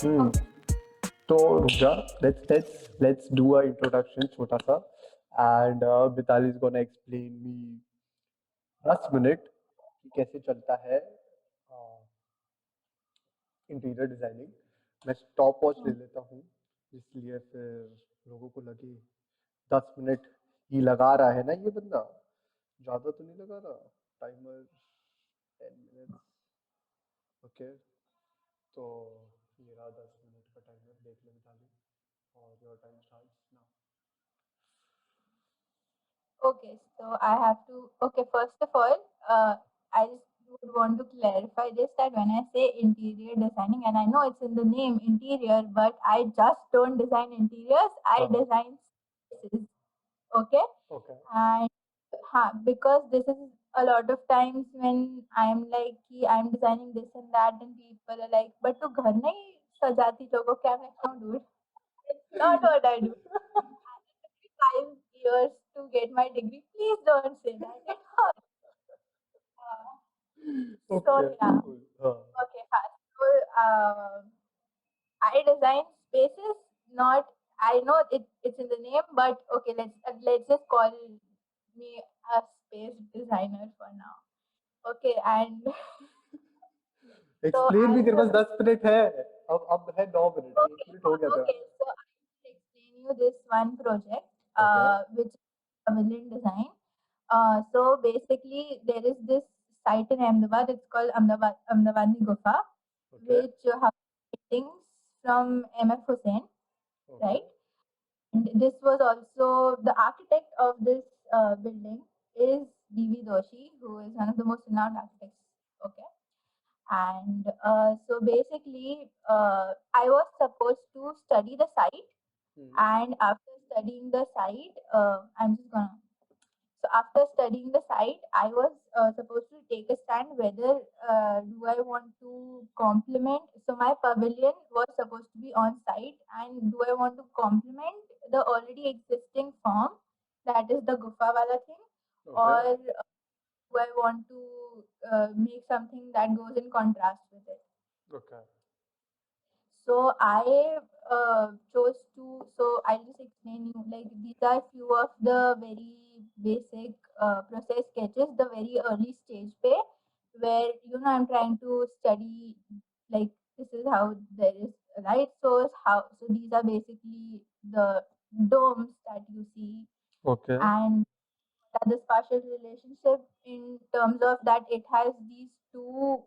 हम्म तो रुक जा. Let's do a introduction छोटा सा. And Mitali is gonna explain me 10 minute कि कैसे चलता है इंटीरियर डिजाइनिंग. मैं स्टॉप वॉच ले लेता हूँ, इसलिए फिर लोगों को लगे 10 मिनट ही लगा रहा है ना ये बंदा, ज्यादा तो नहीं लगा रहा. Timer 10 minute. ओके. तो ये रहा 10 मिनट का टाइमर. देख ले मिताली. और your time starts now. Okay, so I have to. Okay, first of all, I just would want to clarify this that when I say interior designing, and I know it's in the name interior, but I just don't design interiors, I हाँ. design spaces. Okay, okay. and because this is a lot of times when I'm like, कि I'm designing this and that, and people are like, but तू घर नहीं सजाती लोगों के? I'm like, no, dude, it's not what I do. I took 5 years to get my degree. Please don't say that. It hurts. So okay. yeah. हाँ. Okay. So I design spaces. Not I know it's in the name, but okay. Let's just call me a space designer for now. Okay, and so explain भी. as तेरे a pass 10 minute है. अब है 9 minute. एक okay, minute हो गया तेरा. okay. So I will explain you this one project, okay. which is pavilion design. So basically, there is this site in Ahmedabad. It's called Ahmedabadi Gufa, okay. which have paintings from M.F. Hussain, okay. right? And this was also the architect of this building is D.V. Doshi, who is one of the most renowned architects. Okay, and so basically, I was supposed to study the site, and after studying the site, I'm just gonna. So after studying the site, I was supposed to take a stand whether do I want to complement. So my pavilion was supposed to be on site, and do I want to complement the already existing form, that is the gufa wala thing, okay. or do I want to make something that goes in contrast with it? Okay. So I chose to. So I'll just explain you. Like these are few of the very basic process sketches, the very early stage pay, where I'm trying to study. Like this is how there is a light source. How so these are basically the domes that you see, okay. and the spatial relationship in terms of that it has these two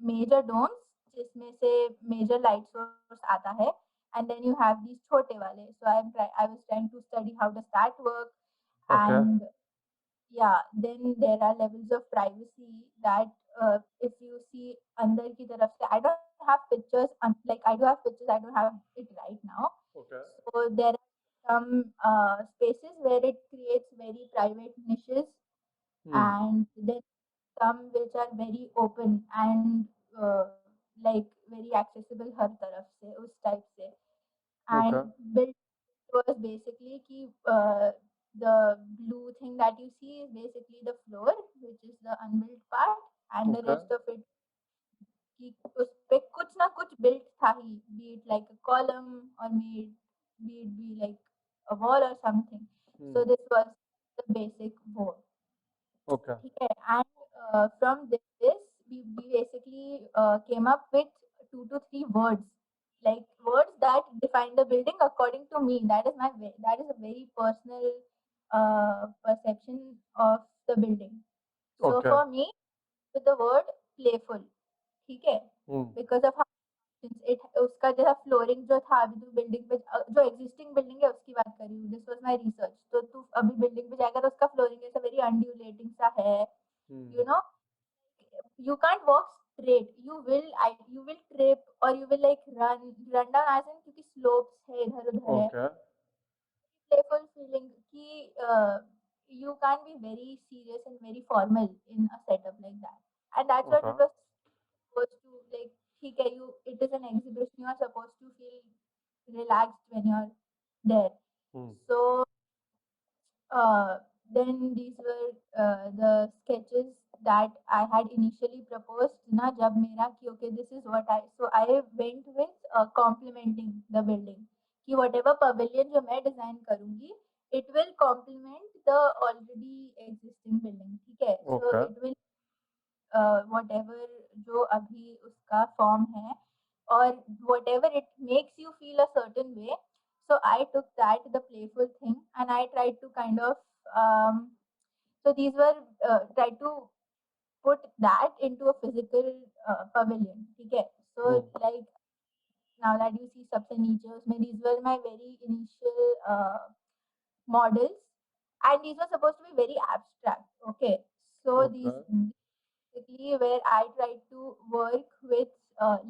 major domes जिसमें से major light source आता है, and then you have these छोटे वाले. So I was trying to study how does that work, okay. and yeah, then there are levels of privacy that if you see अंदर की तरफ से, I don't have pictures like I do have pictures, I don't have it right now. Okay. So there are some spaces where it creates very private niches, and then some which are very open and like very accessible हर तरफ से उस type से. Okay. And built was basically कि the blue thing that you see is basically the floor, which is the unbuilt part, and the okay. rest of it कि उस पे कुछ ना कुछ built था ही, be it like a column or be it be like a wall or something. So this was the basic wall. Okay. ठीक है, and from this we basically came up with 2 to 3 words, like words that define the building according to me. That is a very personal perception of the building. So okay. for me, with the word playful, ठीक है, because of how it उसका जैसा flooring जो था अभी, तो building पे जो एग्जिस्टिंग बिल्डिंग है उसकी बात कर रही हूँ. This was my research. तो तू अभी बिल्डिंग पे जाएगा तो उसका फ्लोरिंग ऐसा वेरी अनड्यूलेटिंग सा है, you know. You can't walk straight, you will trip, or you will like run down as in क्योंकि slopes है, इधर उधर है. ओके. Playful feeling कि you can't be very serious and very formal in a setup like that, and that's what okay. it was supposed to like. ठीक है, it is an exhibition, you are supposed to feel relaxed when you're there. So then these were the sketches that I had initially proposed na jab mera ki okay this is what I went with complementing the building कि whatever pavilion जो मैं design करूँगी it will complement the already existing building ठीक है so Okay. it will whatever जो अभी उसका form है or whatever it makes you feel a certain way so I took that the playful thing and I tried to kind of so these were tried to put that into a physical pavilion ठीक है so like now that you see सबसे नीचे उसमें these were my very initial models and these were supposed to be very abstract okay so these Okay. basically where I tried to work with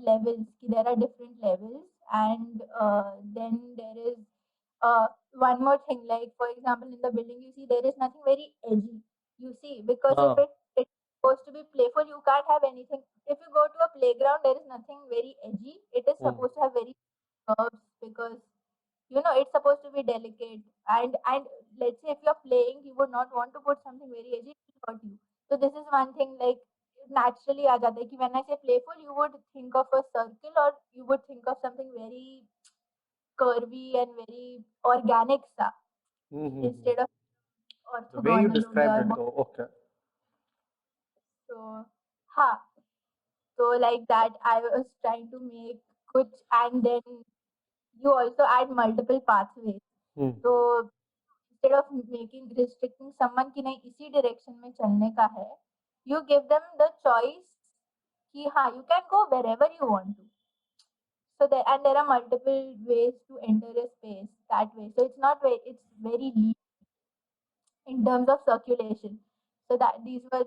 levels कि there are different levels and then there is one more thing like for example in the building you see there is nothing very edgy you see because if हाँ. it's supposed to be playful you can't have anything if you go to a playground there is nothing very edgy it is Hmm. supposed to have very curves because you know it's supposed to be delicate and let's say if you're playing you would not want to put something very edgy it will hurt you so this is one thing like naturally aa jata hai ki when I say playful you would think of a circle or you would think of something very curvy and very organic sa Mm-hmm. instead of The way you orthogonal ho described gaya it, though, okay. so ha so like that I was trying to make kuch and then you also add multiple pathways Hmm. so instead of making restricting someone कि नहीं इसी direction में चलने का है you give them the choice कि हाँ you can go wherever you want to so there and there are multiple ways to enter a space that way so it's not very it's very lean in terms of circulation so that uh, these were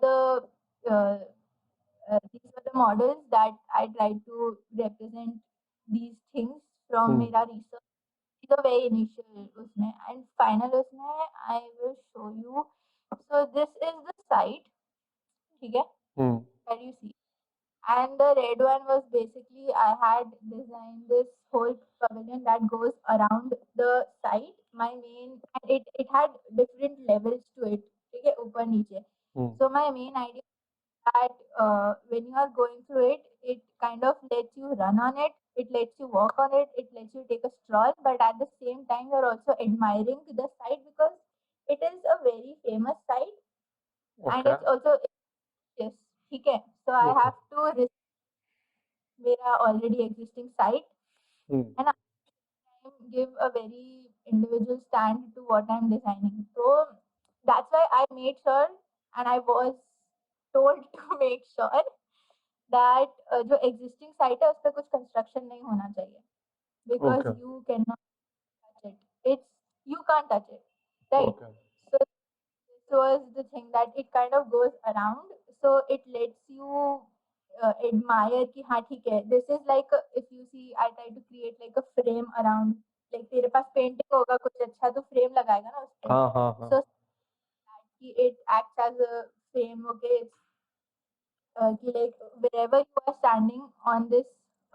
the models that I tried to represent these things from Hmm. मेरा research the very initial उसमें and final उसमें I will show you so this is the site ठीक है Hmm. that you see and the red one was basically I had designed this whole pavilion that goes around the site my main and it had different levels to it ठीक है ऊपर नीचे Hmm. so my main idea that when you are going through it, it kind of lets you run on it, it lets you walk on it, it lets you take a stroll, but at the same time, you're also admiring the site because it is a very famous site and Okay. it's also yes, okay. So I Okay. have to risk मेरा already existing site Hmm. and I give a very individual stand to what I'm designing. So that's why I made sure and I was told to make sure that जो existing site है उस पे कुछ construction नहीं होना चाहिए because Okay. you cannot touch it. It's you can't touch it, right? Okay. So this was the thing that it kind of goes around, so it lets you admire कि हाँ ठीक है. This is like if you see, I try to create like a frame around. Like तेरे पास painting होगा कुछ अच्छा तो frame लगाएगा ना उस पे. हाँ हाँ हाँ. So it acts as a frame. Okay, it's like wherever you are standing on this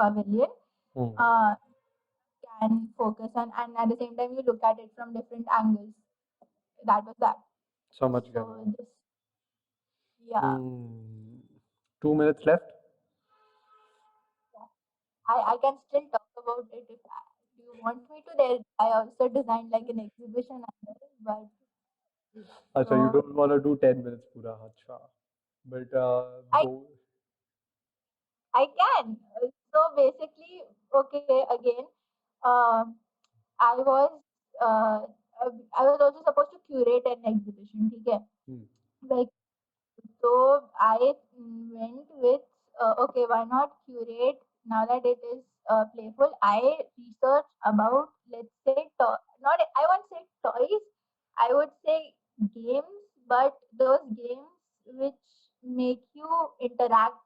pavilion, Hmm. can focus on, and at the same time you look at it from different angles. That was that. समझ गया So मैं. this, yeah, Hmm. 2 minutes left. yeah. I can still talk about it if you want me to. There, I also designed like an exhibition under it, but अच्छा, you so don't want to do 10 minutes पूरा. अच्छा. But I दो. I can. So basically, okay, again, um, I was uh, I was also supposed to curate an exhibition, ठीक है? Hmm. Like so I went with okay, why not curate now that it is playful? I researched about let's say not I won't say toys, I would say games, but those games which make you interact,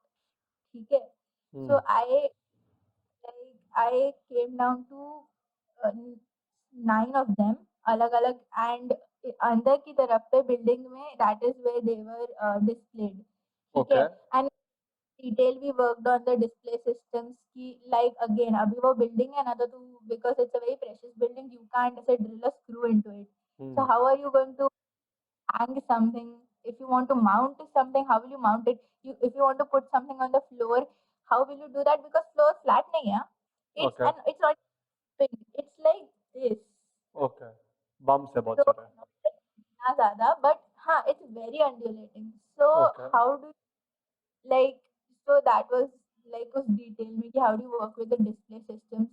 ठीक है? Hmm. So I came down to uh, 9 of them अलग अलग and अंदर की तरफ पे building में that is where they were displayed ठीक है Okay. and detail we worked on the display systems की like again अभी वो building है ना तो तू because it's a very precious building you can't ऐसे drill a screw into it Hmm. so how are you going to hang something if you want to mount something, how will you mount it? If you want to put something on the floor, how will you do that? Because floor flat nahi hai. Okay. It's not big. It's like this. Okay. Bumps है बहुत So सारे. not like इतना ज़्यादा, but हाँ, it's very undulating. So Okay. how do like so that was like उस detail में कि how do you work with the display systems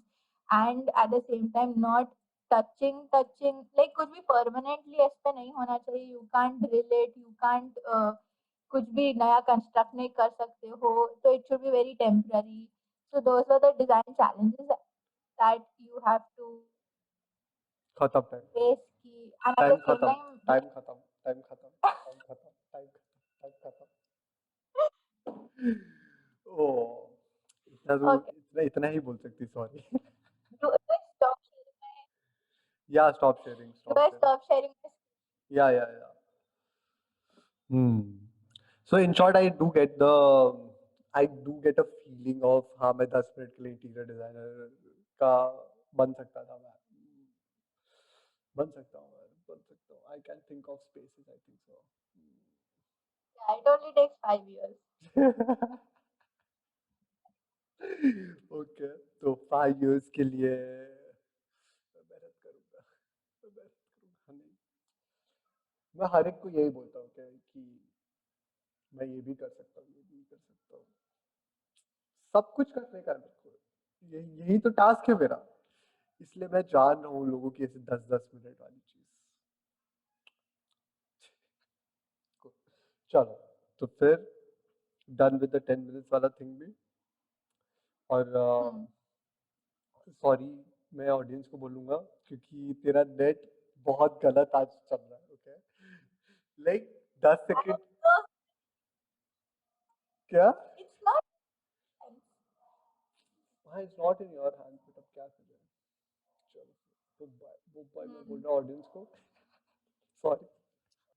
and at the same time not touching like कुछ भी permanently इस पे नहीं होना चाहिए. You can't drill it, you can't कुछ भी नया construct नहीं कर सकते हो. So it should be very temporary. So those are the design challenges that you have to खत्म टाइम. face की and at time the same खत्म. time टाइम खत्म. टाइम खत्म. टाइम खत्म. टाइम खत्म. टाइम खत्म. ओह, इतना तो okay. इतना ही बोल सकती. Sorry. Do I stop sharing my Yeah, stop sharing. do Stop I sharing. stop sharing my Yeah, yeah, yeah. So in short, I do get a feeling of हाँ मैं 10 minute के लिए इंटीरियर डिजाइनर का बन सकता था मैं. बन सकता हूँ मैं. बन सकता हूँ. I can think of spaces. I think so. Yeah, it only takes 5 years. Okay. तो 5 years के लिए मैं मेहनत करूँगा. मैं मेहनत करूँगा नहीं. मैं हर एक को यही बोलता हूँ कि मैं ये भी कर सकता हूँ, ये भी कर सकता हूँ. सब कुछ करने का है मेरे को. यही तो टास्क है मेरा. इसलिए मैं जान रहा हूँ लोगों की ऐसे 10-10 मिनट वाली चीज. चलो, तो फिर डन विद द 10 मिनट्स वाला थिंग भी. और Hmm. सॉरी मैं ऑडियंस को बोलूंगा क्योंकि तेरा नेट बहुत गलत आज चल रहा है. Okay, like 10 second. So क्या? it's not हाँ, it's not in your hand. But अब क्या करें. चलो, बाय बाय. मैं बोल रहा हूँ ऑडियंस को. सॉरी.